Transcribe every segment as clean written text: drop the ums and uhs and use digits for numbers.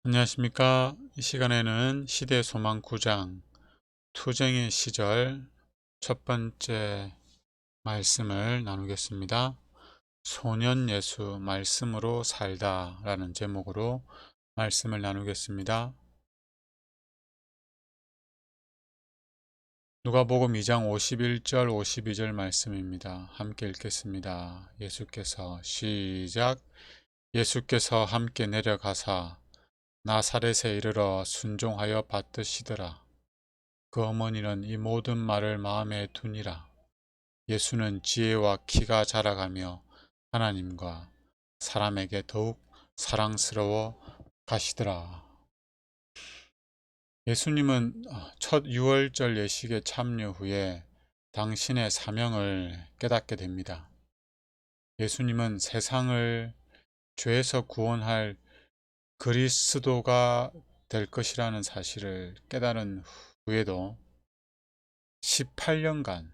안녕하십니까. 이 시간에는 시대소망 9장 투쟁의 시절 첫 번째 말씀을 나누겠습니다. 소년 예수 말씀으로 살다 라는 제목으로 말씀을 나누겠습니다. 누가복음 2장 51절 52절 말씀입니다. 함께 읽겠습니다. 예수께서 함께 내려가사 나사렛에 이르러 순종하여 받드시더라. 그 어머니는 이 모든 말을 마음에 두니라. 예수는 지혜와 키가 자라가며 하나님과 사람에게 더욱 사랑스러워 가시더라. 예수님은 첫 유월절 예식에 참여 후에 당신의 사명을 깨닫게 됩니다. 예수님은 세상을 죄에서 구원할 그리스도가 될 것이라는 사실을 깨달은 후에도 18년간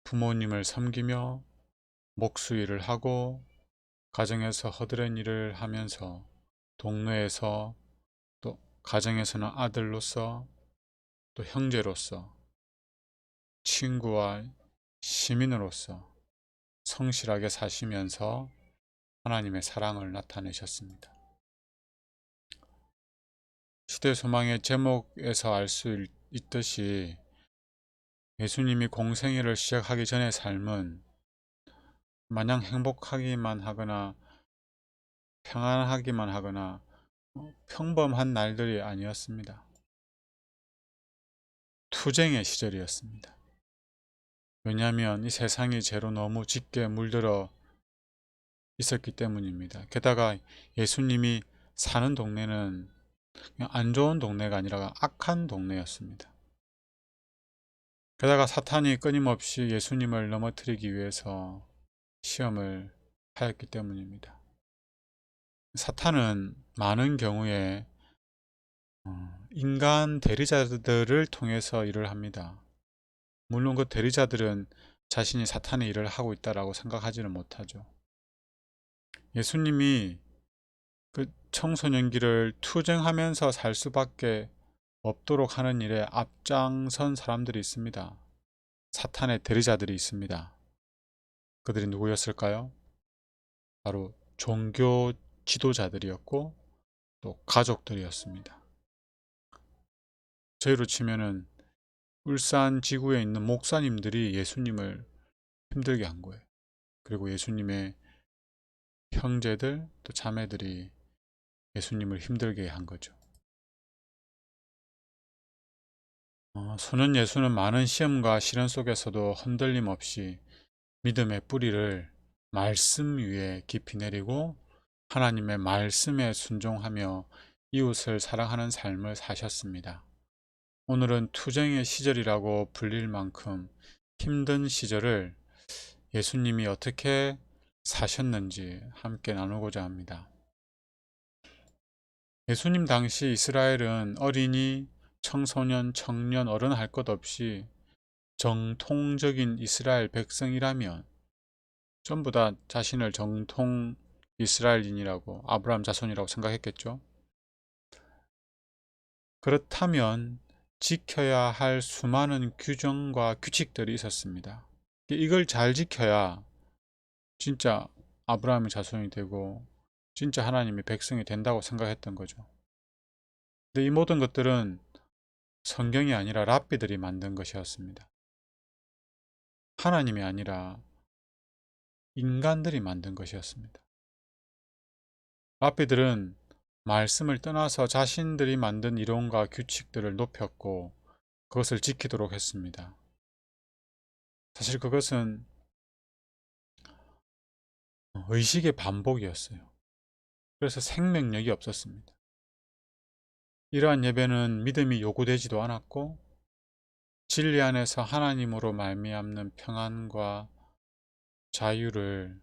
부모님을 섬기며 목수일을 하고 가정에서 허드렛 일을 하면서 동네에서 또 가정에서는 아들로서 또 형제로서 친구와 시민으로서 성실하게 사시면서 하나님의 사랑을 나타내셨습니다. 시대소망의 제목에서 알 수 있듯이 예수님이 공생애를 시작하기 전의 삶은 마냥 행복하기만 하거나 평안하기만 하거나 평범한 날들이 아니었습니다. 투쟁의 시절이었습니다. 왜냐하면 이 세상이 죄로 너무 짙게 물들어 있었기 때문입니다. 게다가 예수님이 사는 동네는 그냥 안 좋은 동네가 아니라 악한 동네였습니다. 게다가 사탄이 끊임없이 예수님을 넘어뜨리기 위해서 시험을 하였기 때문입니다. 사탄은 많은 경우에 인간 대리자들을 통해서 일을 합니다. 물론 그 대리자들은 자신이 사탄의 일을 하고 있다라고 생각하지는 못하죠. 예수님이 그 청소년기를 투쟁하면서 살 수밖에 없도록 하는 일에 앞장선 사람들이 있습니다. 사탄의 대리자들이 있습니다. 그들이 누구였을까요? 바로 종교 지도자들이었고 또 가족들이었습니다. 저희로 치면은 울산 지구에 있는 목사님들이 예수님을 힘들게 한 거예요. 그리고 예수님의 형제들 또 자매들이 예수님을 힘들게 한 거죠. 소년 예수는 많은 시험과 시련 속에서도 흔들림 없이 믿음의 뿌리를 말씀 위에 깊이 내리고 하나님의 말씀에 순종하며 이웃을 사랑하는 삶을 사셨습니다. 오늘은 투쟁의 시절이라고 불릴 만큼 힘든 시절을 예수님이 어떻게 사셨는지 함께 나누고자 합니다. 예수님 당시 이스라엘은 어린이, 청소년, 청년, 어른 할 것 없이 정통적인 이스라엘 백성이라면 전부 다 자신을 정통 이스라엘인이라고 아브라함 자손이라고 생각했겠죠. 그렇다면 지켜야 할 수많은 규정과 규칙들이 있었습니다. 이걸 잘 지켜야 진짜 아브라함의 자손이 되고 진짜 하나님의 백성이 된다고 생각했던 거죠. 근데 이 모든 것들은 성경이 아니라 랍비들이 만든 것이었습니다. 하나님이 아니라 인간들이 만든 것이었습니다. 랍비들은 말씀을 떠나서 자신들이 만든 이론과 규칙들을 높였고 그것을 지키도록 했습니다. 사실 그것은 의식의 반복이었어요. 그래서 생명력이 없었습니다. 이러한 예배는 믿음이 요구되지도 않았고 진리 안에서 하나님으로 말미암는 평안과 자유를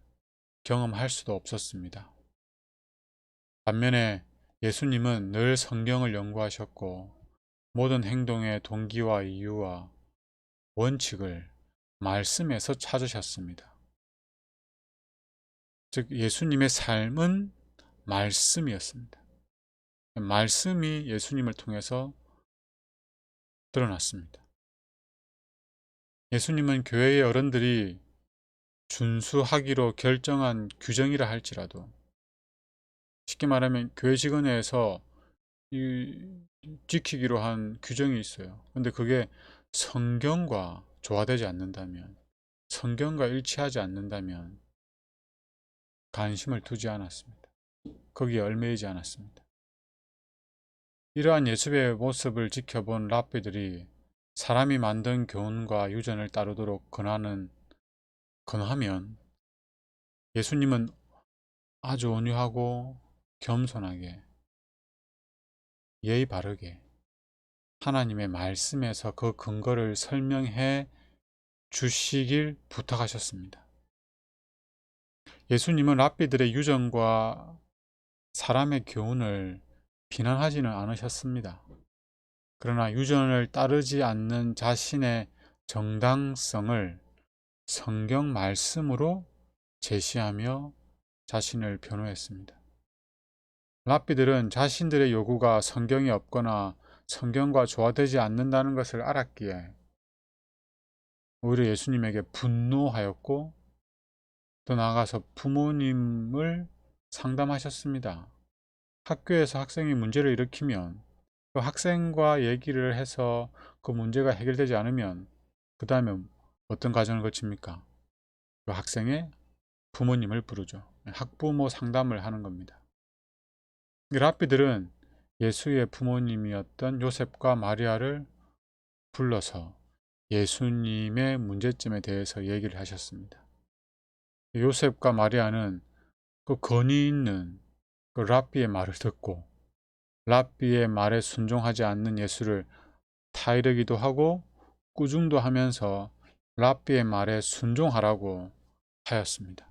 경험할 수도 없었습니다. 반면에 예수님은 늘 성경을 연구하셨고 모든 행동의 동기와 이유와 원칙을 말씀에서 찾으셨습니다. 즉 예수님의 삶은 말씀이었습니다. 말씀이 예수님을 통해서 드러났습니다. 예수님은 교회의 어른들이 준수하기로 결정한 규정이라 할지라도, 쉽게 말하면 교회 직원회에서 지키기로 한 규정이 있어요. 근데 그게 성경과 조화되지 않는다면, 성경과 일치하지 않는다면 관심을 두지 않았습니다. 거기에 얽매이지 않았습니다. 이러한 예수의 모습을 지켜본 랍비들이 사람이 만든 교훈과 유전을 따르도록 권하면 예수님은 아주 온유하고 겸손하게 예의 바르게 하나님의 말씀에서 그 근거를 설명해 주시길 부탁하셨습니다. 예수님은 랍비들의 유전과 사람의 교훈을 비난하지는 않으셨습니다. 그러나 유전을 따르지 않는 자신의 정당성을 성경 말씀으로 제시하며 자신을 변호했습니다. 랍비들은 자신들의 요구가 성경에 없거나 성경과 조화되지 않는다는 것을 알았기에 오히려 예수님에게 분노하였고, 더 나아가서 부모님을 상담하셨습니다. 학교에서 학생이 문제를 일으키면 그 학생과 얘기를 해서 그 문제가 해결되지 않으면 그 다음에 어떤 과정을 거칩니까? 그 학생의 부모님을 부르죠. 학부모 상담을 하는 겁니다. 랍비들은 예수의 부모님이었던 요셉과 마리아를 불러서 예수님의 문제점에 대해서 얘기를 하셨습니다. 요셉과 마리아는 그 권위 있는 그 랍비의 말을 듣고 랍비의 말에 순종하지 않는 예수를 타이르기도 하고 꾸중도 하면서 랍비의 말에 순종하라고 하였습니다.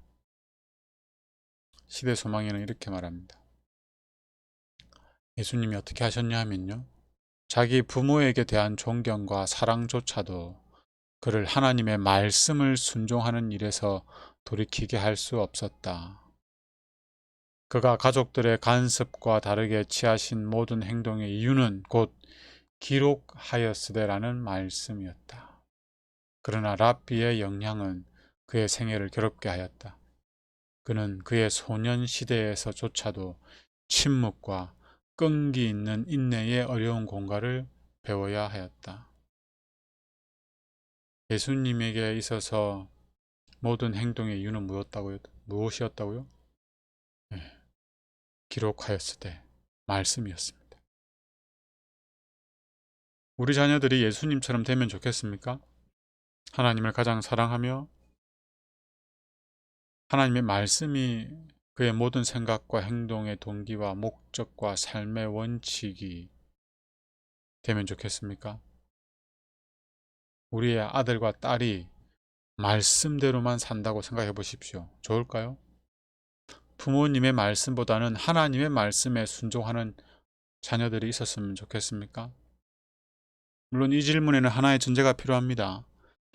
시대 소망에는 이렇게 말합니다. 예수님이 어떻게 하셨냐 하면요, 자기 부모에게 대한 존경과 사랑조차도 그를 하나님의 말씀을 순종하는 일에서 돌이키게 할 수 없었다. 그가 가족들의 간섭과 다르게 취하신 모든 행동의 이유는 곧 기록하였으되라는 말씀이었다. 그러나 랍비의 영향은 그의 생애를 괴롭게 하였다. 그는 그의 소년 시대에서조차도 침묵과 끈기 있는 인내의 어려운 공과를 배워야 하였다. 예수님에게 있어서 모든 행동의 이유는 무엇이었다고요? 네, 기록하였으되 말씀이었습니다. 우리 자녀들이 예수님처럼 되면 좋겠습니까? 하나님을 가장 사랑하며 하나님의 말씀이 그의 모든 생각과 행동의 동기와 목적과 삶의 원칙이 되면 좋겠습니까? 우리의 아들과 딸이 말씀대로만 산다고 생각해 보십시오. 좋을까요? 부모님의 말씀보다는 하나님의 말씀에 순종하는 자녀들이 있었으면 좋겠습니까? 물론 이 질문에는 하나의 전제가 필요합니다.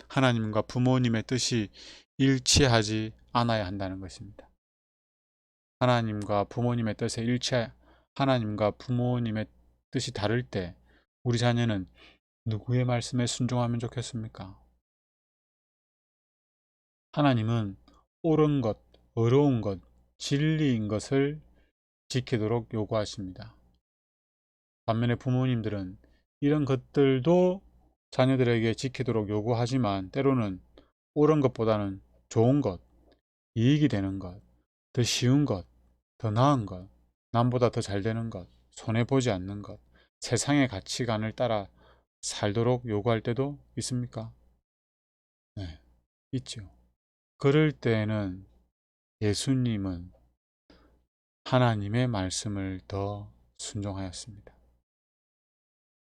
하나님과 부모님의 뜻이 일치하지 않아야 한다는 것입니다. 하나님과 부모님의 뜻이 다를 때 우리 자녀는 누구의 말씀에 순종하면 좋겠습니까? 하나님은 옳은 것, 의로운 것, 진리인 것을 지키도록 요구하십니다. 반면에 부모님들은 이런 것들도 자녀들에게 지키도록 요구하지만 때로는 옳은 것보다는 좋은 것, 이익이 되는 것, 더 쉬운 것, 더 나은 것, 남보다 더 잘 되는 것, 손해보지 않는 것, 세상의 가치관을 따라 살도록 요구할 때도 있습니까? 네, 있죠. 그럴 때에는 예수님은 하나님의 말씀을 더 순종하였습니다.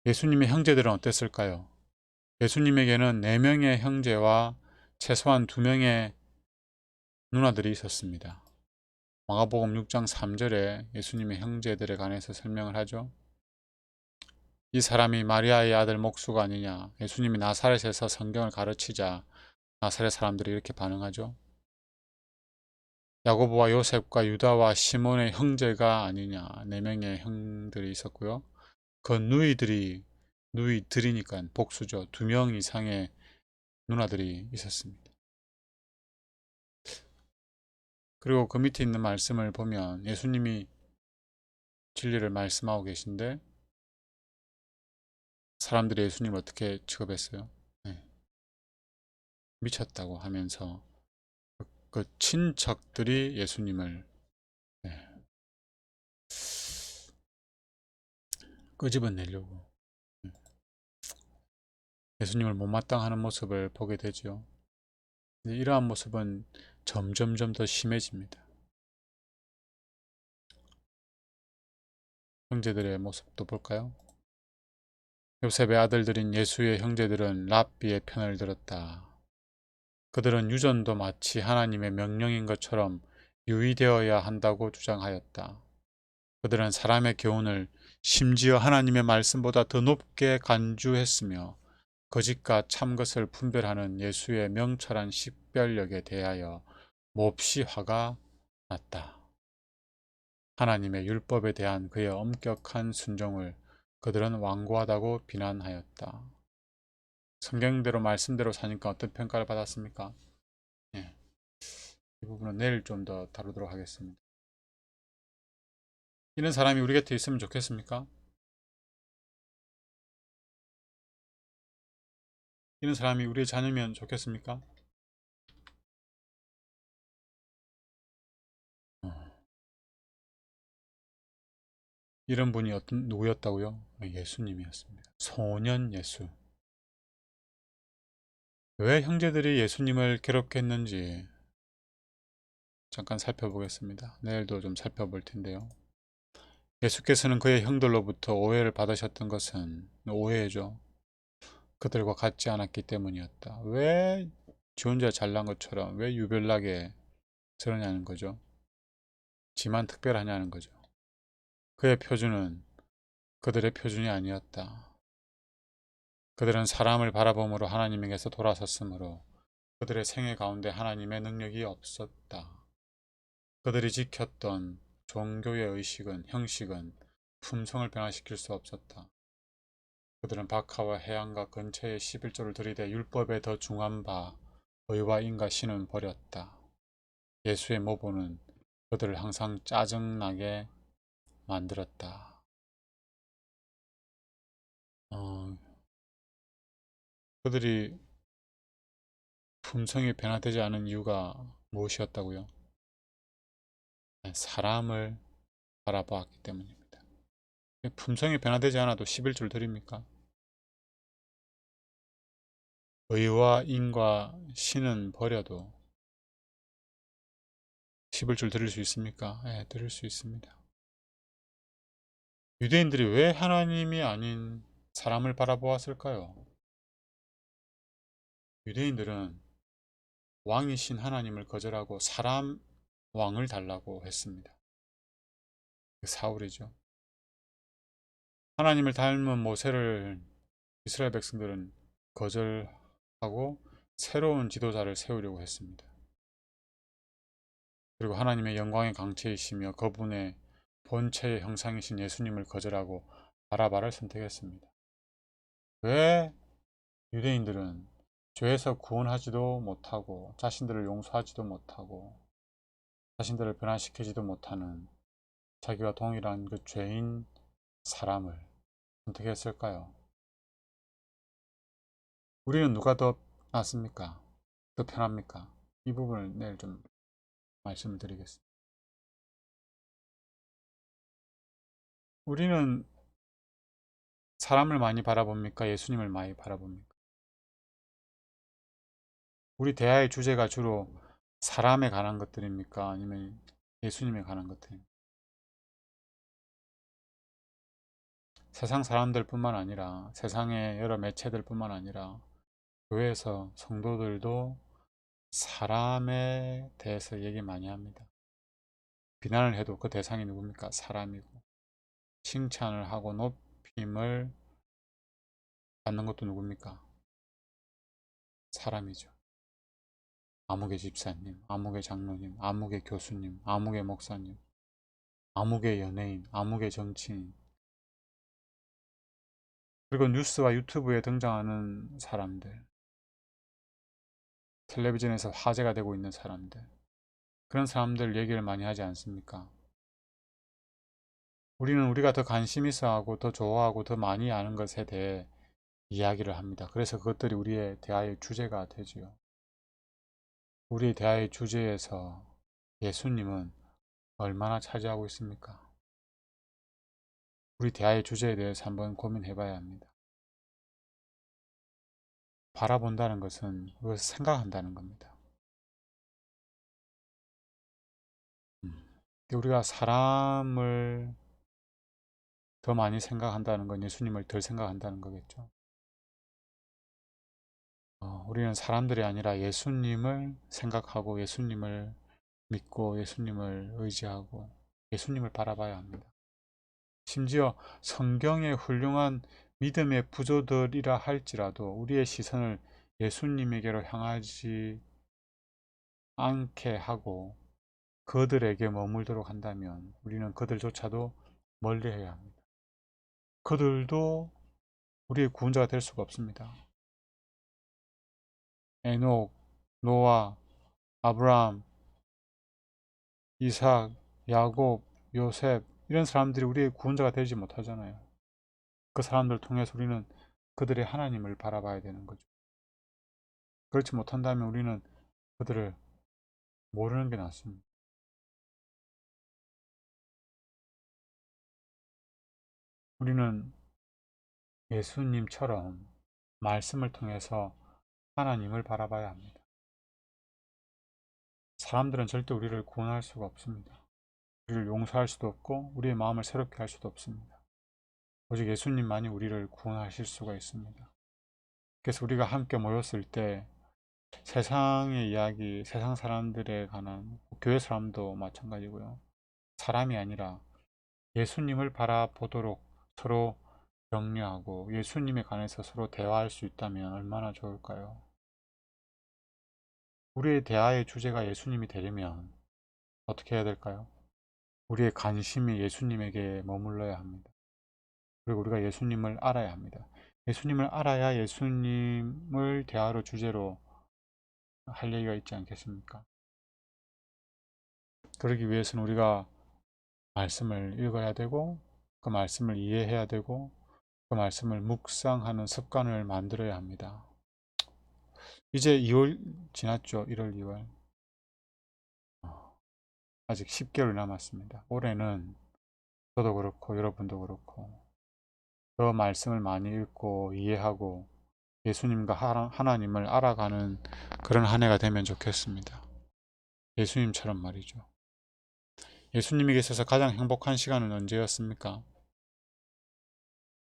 예수님의 형제들은 어땠을까요? 예수님에게는 4명의 형제와 최소한 2명의 누나들이 있었습니다. 마가복음 6장 3절에 예수님의 형제들에 관해서 설명을 하죠. 이 사람이 마리아의 아들 목수가 아니냐. 예수님이 나사렛에서 성경을 가르치자 나사렛 사람들이 이렇게 반응하죠. 야고보와 요셉과 유다와 시몬의 형제가 아니냐. 4명의 형들이 있었고요. 그 누이들이니까 복수죠. 2명 이상의 누나들이 있었습니다. 그리고 그 밑에 있는 말씀을 보면 예수님이 진리를 말씀하고 계신데 사람들이 예수님을 어떻게 취급했어요? 네, 미쳤다고 하면서 그 친척들이 예수님을 네, 끄집어내려고 예수님을 못마땅하는 모습을 보게 되죠. 이러한 모습은 점점점 더 심해집니다. 형제들의 모습도 볼까요? 요셉의 아들들인 예수의 형제들은 랍비의 편을 들었다. 그들은 유전도 마치 하나님의 명령인 것처럼 유의되어야 한다고 주장하였다. 그들은 사람의 교훈을 심지어 하나님의 말씀보다 더 높게 간주했으며 거짓과 참것을 분별하는 예수의 명철한 식별력에 대하여 몹시 화가 났다. 하나님의 율법에 대한 그의 엄격한 순종을 그들은 완고하다고 비난하였다. 성경대로 말씀대로 사니까 어떤 평가를 받았습니까? 예, 이 부분은 내일 좀 더 다루도록 하겠습니다. 이런 사람이 우리 곁에 있으면 좋겠습니까? 이런 사람이 우리의 자녀면 좋겠습니까? 어, 이런 분이 누구였다고요? 예수님이었습니다. 소년 예수. 왜 형제들이 예수님을 괴롭혔는지 잠깐 살펴보겠습니다. 내일도 좀 살펴볼 텐데요. 예수께서는 그의 형들로부터 오해를 받으셨던 것은 오해죠. 그들과 같지 않았기 때문이었다. 왜 지 혼자 잘난 것처럼 왜 유별나게 저러냐는 거죠. 지만 특별하냐는 거죠. 그의 표준은 그들의 표준이 아니었다. 그들은 사람을 바라봄으로 하나님에게서 돌아섰으므로 그들의 생애 가운데 하나님의 능력이 없었다. 그들이 지켰던 종교의 의식은 형식은 품성을 변화시킬 수 없었다. 그들은 박하와 해안과 근처의 11조를 들이대 율법에 더 중한 바 의와 인과 신은 버렸다. 예수의 모보는 그들을 항상 짜증나게 만들었다. 어, 그들이 품성이 변화되지 않은 이유가 무엇이었다고요? 사람을 바라보았기 때문입니다. 품성이 변화되지 않아도 11줄 드립니까? 의와 인과 신은 버려도 11줄 드릴 수 있습니까? 네, 드릴 수 있습니다. 유대인들이 왜 하나님이 아닌 사람을 바라보았을까요? 유대인들은 왕이신 하나님을 거절하고 사람 왕을 달라고 했습니다. 사울이죠. 하나님을 닮은 모세를 이스라엘 백성들은 거절하고 새로운 지도자를 세우려고 했습니다. 그리고 하나님의 영광의 강체이시며 그분의 본체의 형상이신 예수님을 거절하고 바라바를 선택했습니다. 왜 유대인들은 죄에서 구원하지도 못하고 자신들을 용서하지도 못하고 자신들을 변화시키지도 못하는 자기와 동일한 그 죄인 사람을 선택했을까요? 우리는 누가 더 낫습니까? 더 편합니까? 이 부분을 내일 좀 말씀을 드리겠습니다. 우리는 사람을 많이 바라봅니까? 예수님을 많이 바라봅니까? 우리 대화의 주제가 주로 사람에 관한 것들입니까? 아니면 예수님에 관한 것들입니까? 세상 사람들뿐만 아니라 세상의 여러 매체들뿐만 아니라 교회에서 성도들도 사람에 대해서 얘기 많이 합니다. 비난을 해도 그 대상이 누굽니까? 사람이고 칭찬을 하고 높임을 받는 것도 누굽니까? 사람이죠. 아무개 집사님, 아무개 장로님, 아무개 교수님, 아무개 목사님, 아무개 연예인, 아무개 정치인, 그리고 뉴스와 유튜브에 등장하는 사람들, 텔레비전에서 화제가 되고 있는 사람들, 그런 사람들 얘기를 많이 하지 않습니까? 우리는 우리가 더 관심 있어 하고 더 좋아하고 더 많이 아는 것에 대해 이야기를 합니다. 그래서 그것들이 우리의 대화의 주제가 되지요. 우리의 대화의 주제에서 예수님은 얼마나 차지하고 있습니까? 우리 대화의 주제에 대해서 한번 고민해 봐야 합니다. 바라본다는 것은 그것을 생각한다는 겁니다. 우리가 사람을 더 많이 생각한다는 건 예수님을 덜 생각한다는 거겠죠. 우리는 사람들이 아니라 예수님을 생각하고 예수님을 믿고 예수님을 의지하고 예수님을 바라봐야 합니다. 심지어 성경의 훌륭한 믿음의 부조들이라 할지라도 우리의 시선을 예수님에게로 향하지 않게 하고 그들에게 머물도록 한다면 우리는 그들조차도 멀리해야 합니다. 그들도 우리의 구원자가 될 수가 없습니다. 에녹, 노아, 아브라함, 이삭, 야곱, 요셉 이런 사람들이 우리의 구원자가 되지 못하잖아요. 그 사람들을 통해서 우리는 그들의 하나님을 바라봐야 되는 거죠. 그렇지 못한다면 우리는 그들을 모르는 게 낫습니다. 우리는 예수님처럼 말씀을 통해서 하나님을 바라봐야 합니다. 사람들은 절대 우리를 구원할 수가 없습니다. 우리를 용서할 수도 없고 우리의 마음을 새롭게 할 수도 없습니다. 오직 예수님만이 우리를 구원하실 수가 있습니다. 그래서 우리가 함께 모였을 때 세상의 이야기, 세상 사람들에 관한 교회 사람도 마찬가지고요. 사람이 아니라 예수님을 바라보도록 서로 격려하고 예수님에 관해서 서로 대화할 수 있다면 얼마나 좋을까요? 우리의 대화의 주제가 예수님이 되려면 어떻게 해야 될까요? 우리의 관심이 예수님에게 머물러야 합니다. 그리고 우리가 예수님을 알아야 합니다. 예수님을 알아야 예수님을 대화로 주제로 할 얘기가 있지 않겠습니까? 그러기 위해서는 우리가 말씀을 읽어야 되고 그 말씀을 이해해야 되고 그 말씀을 묵상하는 습관을 만들어야 합니다. 이제 2월 지났죠. 1월, 2월. 아직 10개월 남았습니다. 올해는 저도 그렇고 여러분도 그렇고 더 말씀을 많이 읽고 이해하고 예수님과 하나님을 알아가는 그런 한 해가 되면 좋겠습니다. 예수님처럼 말이죠. 예수님에게 있어서 가장 행복한 시간은 언제였습니까?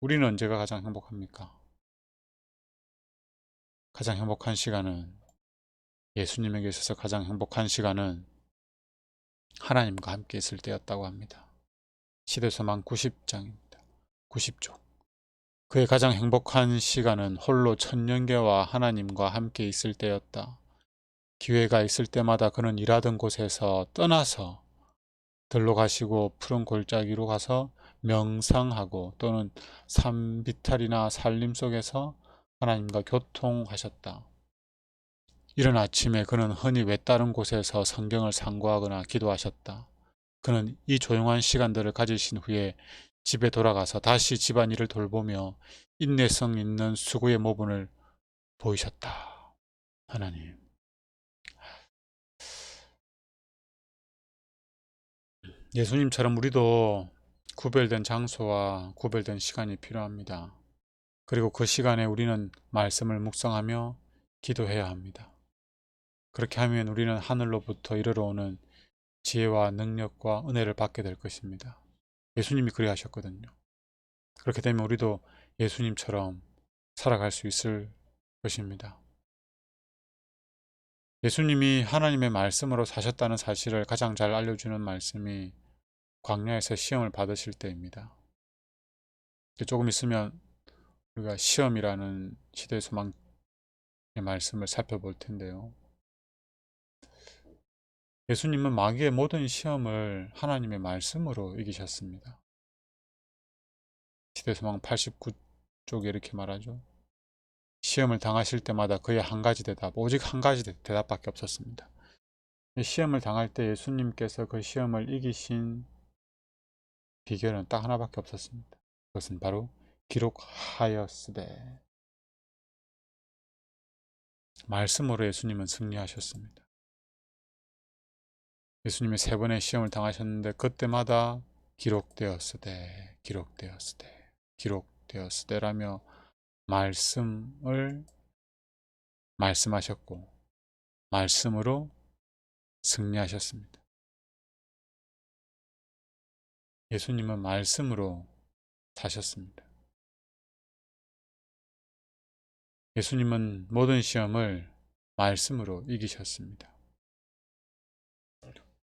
우리는 언제가 가장 행복합니까? 가장 행복한 시간은 예수님에게 있어서 가장 행복한 시간은 하나님과 함께 있을 때였다고 합니다. 시대소망 90장입니다. 90쪽. 그의 가장 행복한 시간은 홀로 천년계와 하나님과 함께 있을 때였다. 기회가 있을 때마다 그는 일하던 곳에서 떠나서 들로 가시고 푸른 골짜기로 가서 명상하고 또는 산비탈이나 산림 속에서 하나님과 교통하셨다. 이른 아침에 그는 흔히 외다른 곳에서 성경을 상고하거나 기도하셨다. 그는 이 조용한 시간들을 가지신 후에 집에 돌아가서 다시 집안일을 돌보며 인내성 있는 수고의 모분을 보이셨다. 하나님. 예수님처럼 우리도 구별된 장소와 구별된 시간이 필요합니다. 그리고 그 시간에 우리는 말씀을 묵상하며 기도해야 합니다. 그렇게 하면 우리는 하늘로부터 이르러 오는 지혜와 능력과 은혜를 받게 될 것입니다. 예수님이 그래 하셨거든요. 그렇게 되면 우리도 예수님처럼 살아갈 수 있을 것입니다. 예수님이 하나님의 말씀으로 사셨다는 사실을 가장 잘 알려주는 말씀이 광야에서 시험을 받으실 때입니다. 조금 있으면 우리가 시험이라는 시대 소망의 말씀을 살펴볼 텐데요. 예수님은 마귀의 모든 시험을 하나님의 말씀으로 이기셨습니다. 시대소망 89쪽에 이렇게 말하죠. 시험을 당하실 때마다 그의 한 가지 대답, 오직 한 가지 대답밖에 없었습니다. 시험을 당할 때 예수님께서 그 시험을 이기신 비결은 딱 하나밖에 없었습니다. 그것은 바로 기록하였으되, 말씀으로 예수님은 승리하셨습니다. 예수님이 3번의 시험을 당하셨는데 그때마다 기록되었으되, 기록되었으되, 기록되었으되라며 말씀을 말씀하셨고 말씀으로 승리하셨습니다. 예수님은 말씀으로 사셨습니다. 예수님은 모든 시험을 말씀으로 이기셨습니다.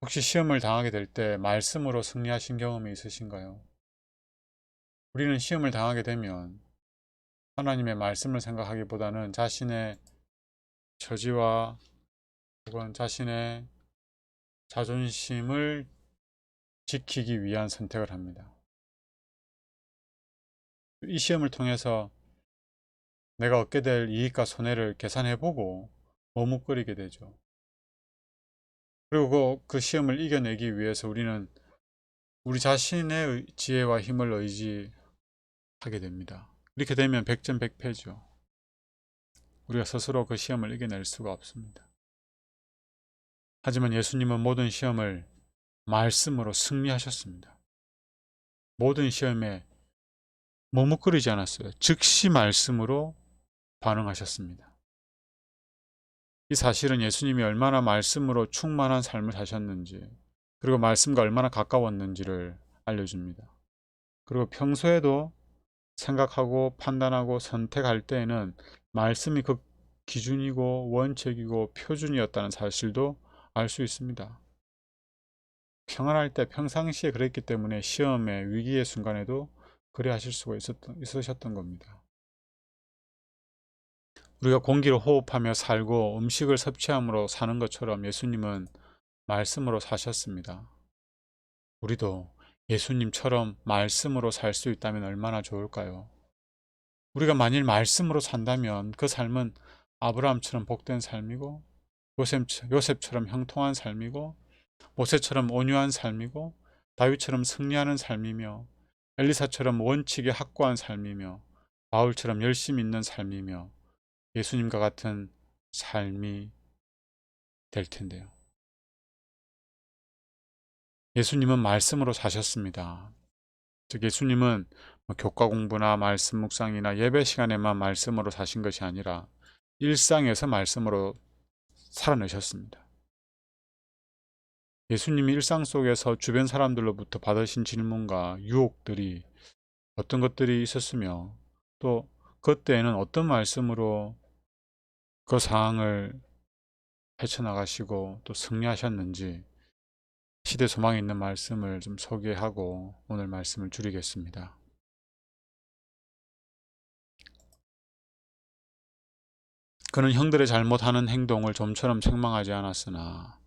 혹시 시험을 당하게 될 때 말씀으로 승리하신 경험이 있으신가요? 우리는 시험을 당하게 되면 하나님의 말씀을 생각하기보다는 자신의 처지와 혹은 자신의 자존심을 지키기 위한 선택을 합니다. 이 시험을 통해서 내가 얻게 될 이익과 손해를 계산해보고 머뭇거리게 되죠. 그리고 그 시험을 이겨내기 위해서 우리는 우리 자신의 지혜와 힘을 의지하게 됩니다. 이렇게 되면 백전백패죠. 우리가 스스로 그 시험을 이겨낼 수가 없습니다. 하지만 예수님은 모든 시험을 말씀으로 승리하셨습니다. 모든 시험에 머뭇거리지 않았어요. 즉시 말씀으로 반응하셨습니다. 이 사실은 예수님이 얼마나 말씀으로 충만한 삶을 사셨는지, 그리고 말씀과 얼마나 가까웠는지를 알려줍니다. 그리고 평소에도 생각하고 판단하고 선택할 때에는 말씀이 그 기준이고 원칙이고 표준이었다는 사실도 알 수 있습니다. 평안할 때 평상시에 그랬기 때문에 시험의 위기의 순간에도 그래 하실 수가 있으셨던 겁니다. 우리가 공기를 호흡하며 살고 음식을 섭취함으로 사는 것처럼 예수님은 말씀으로 사셨습니다. 우리도 예수님처럼 말씀으로 살 수 있다면 얼마나 좋을까요? 우리가 만일 말씀으로 산다면 그 삶은 아브라함처럼 복된 삶이고 요셉처럼 형통한 삶이고 모세처럼 온유한 삶이고 다윗처럼 승리하는 삶이며 엘리사처럼 원칙에 확고한 삶이며 바울처럼 열심 있는 삶이며 예수님과 같은 삶이 될 텐데요. 예수님은 말씀으로 사셨습니다. 즉 예수님은 교과 공부나 말씀 묵상이나 예배 시간에만 말씀으로 사신 것이 아니라 일상에서 말씀으로 살아내셨습니다. 예수님이 일상 속에서 주변 사람들로부터 받으신 질문과 유혹들이 어떤 것들이 있었으며 또 그때에는 어떤 말씀으로 그 상황을 헤쳐나가시고 또 승리하셨는지 시대 소망에 있는 말씀을 좀 소개하고 오늘 말씀을 줄이겠습니다. 그는 형들의 잘못하는 행동을 좀처럼 책망하지 않았으나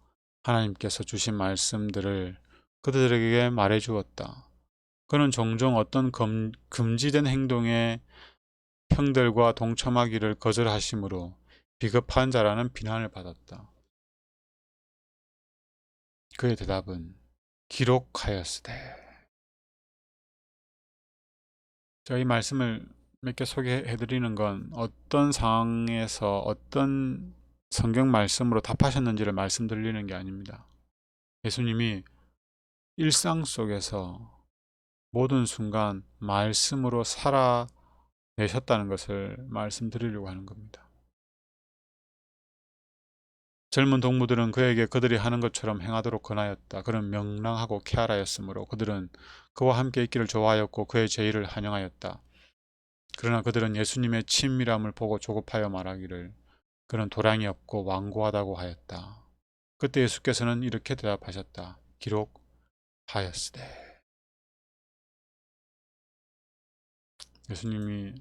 하나님께서 주신 말씀들을 그들에게 말해 주었다. 그는 종종 어떤 금지된 행동에 형들과 동참하기를 거절하심으로 비겁한 자라는 비난을 받았다. 그의 대답은 기록하였으되. 저희 말씀을 몇 개 소개해 드리는 건 어떤 상황에서 어떤 성경 말씀으로 답하셨는지를 말씀드리는 게 아닙니다. 예수님이 일상 속에서 모든 순간 말씀으로 살아내셨다는 것을 말씀드리려고 하는 겁니다. 젊은 동무들은 그에게 그들이 하는 것처럼 행하도록 권하였다. 그는 명랑하고 쾌활하였으므로 그들은 그와 함께 있기를 좋아하였고 그의 제의를 환영하였다. 그러나 그들은 예수님의 친밀함을 보고 조급하여 말하기를 그는 도량이 없고 완고하다고 하였다. 그때 예수께서는 이렇게 대답하셨다. 기록하였으되. 예수님이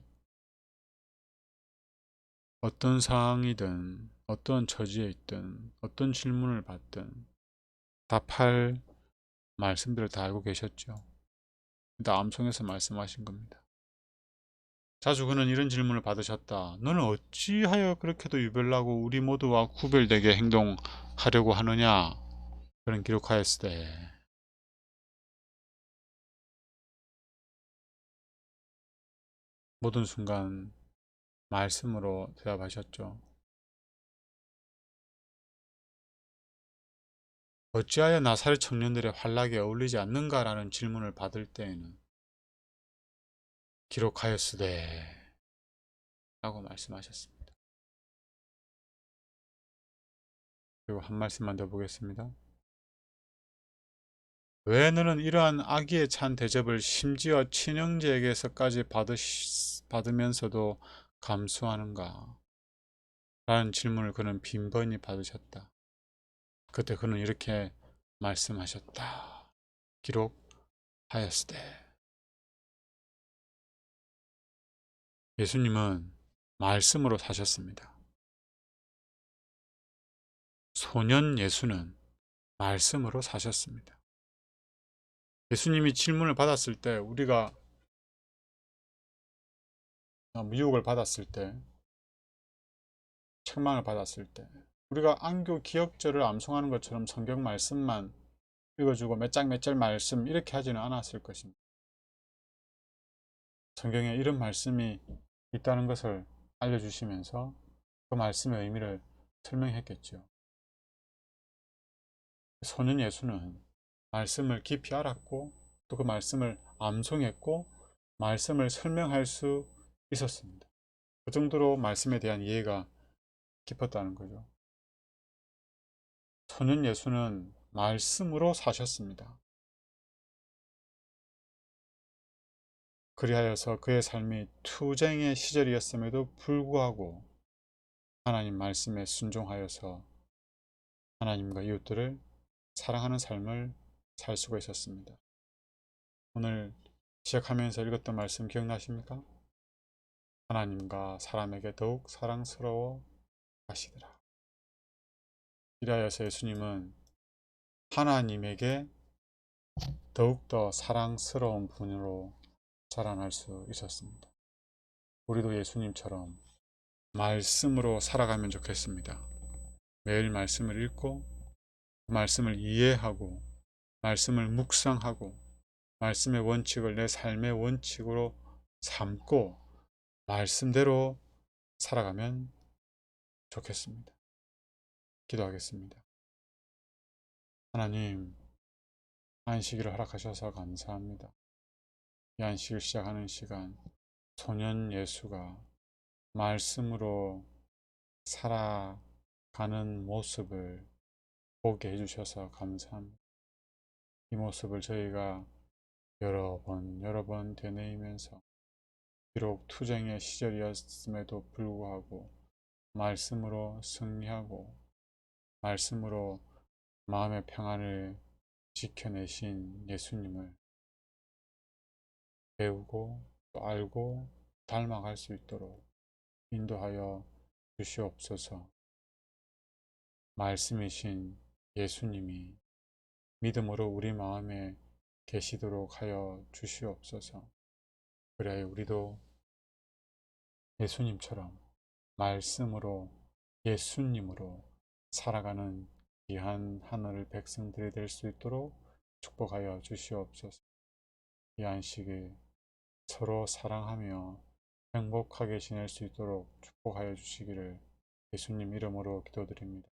어떤 상황이든 어떤 처지에 있든 어떤 질문을 받든 답할 말씀들을 다 알고 계셨죠. 다 암송해서 말씀하신 겁니다. 자주 그는 이런 질문을 받으셨다. 너는 어찌하여 그렇게도 유별나고 우리 모두와 구별되게 행동하려고 하느냐? 그는 기록하였으되 모든 순간 말씀으로 대답하셨죠. 어찌하여 나사렛 청년들의 환락에 어울리지 않는가라는 질문을 받을 때에는 기록하였으되 라고 말씀하셨습니다. 그리고 한 말씀만 더 보겠습니다. 왜 너는 이러한 악의에 찬 대접을 심지어 친형제에게서까지 받으면서도 감수하는가? 라는 질문을 그는 빈번히 받으셨다. 그때 그는 이렇게 말씀하셨다. 기록하였으되 예수님은 말씀으로 사셨습니다. 소년 예수는 말씀으로 사셨습니다. 예수님이 질문을 받았을 때, 우리가 미혹을 받았을 때, 책망을 받았을 때, 우리가 안교 기억절을 암송하는 것처럼 성경 말씀만 읽어주고 몇 장 몇 절 말씀 이렇게 하지는 않았을 것입니다. 성경에 이런 말씀이 있다는 것을 알려주시면서 그 말씀의 의미를 설명했겠죠. 소년 예수는 말씀을 깊이 알았고 또 그 말씀을 암송했고 말씀을 설명할 수 있었습니다. 그 정도로 말씀에 대한 이해가 깊었다는 거죠. 소년 예수는 말씀으로 사셨습니다. 그리하여서 그의 삶이 투쟁의 시절이었음에도 불구하고 하나님 말씀에 순종하여서 하나님과 이웃들을 사랑하는 삶을 살 수가 있었습니다. 오늘 시작하면서 읽었던 말씀 기억나십니까? 하나님과 사람에게 더욱 사랑스러워 하시더라. 이라여서 예수님은 하나님에게 더욱더 사랑스러운 분으로 자라날 수 있었습니다. 우리도 예수님처럼 말씀으로 살아가면 좋겠습니다. 매일 말씀을 읽고 말씀을 이해하고 말씀을 묵상하고 말씀의 원칙을 내 삶의 원칙으로 삼고 말씀대로 살아가면 좋겠습니다. 기도하겠습니다. 하나님, 안식일을 허락하셔서 감사합니다. 이 안식을 시작하는 시간, 소년 예수가 말씀으로 살아가는 모습을 보게 해주셔서 감사합니다. 이 모습을 저희가 여러 번 되뇌이면서 비록 투쟁의 시절이었음에도 불구하고 말씀으로 승리하고 말씀으로 마음의 평안을 지켜내신 예수님을 배우고 또 알고 닮아갈 수 있도록 인도하여 주시옵소서. 말씀이신 예수님이 믿음으로 우리 마음에 계시도록 하여 주시옵소서. 그래야 우리도 예수님처럼 말씀으로 예수님으로 살아가는 귀한 하늘 백성들이 될 수 있도록 축복하여 주시옵소서. 이 안식일 서로 사랑하며 행복하게 지낼 수 있도록 축복하여 주시기를 예수님 이름으로 기도드립니다.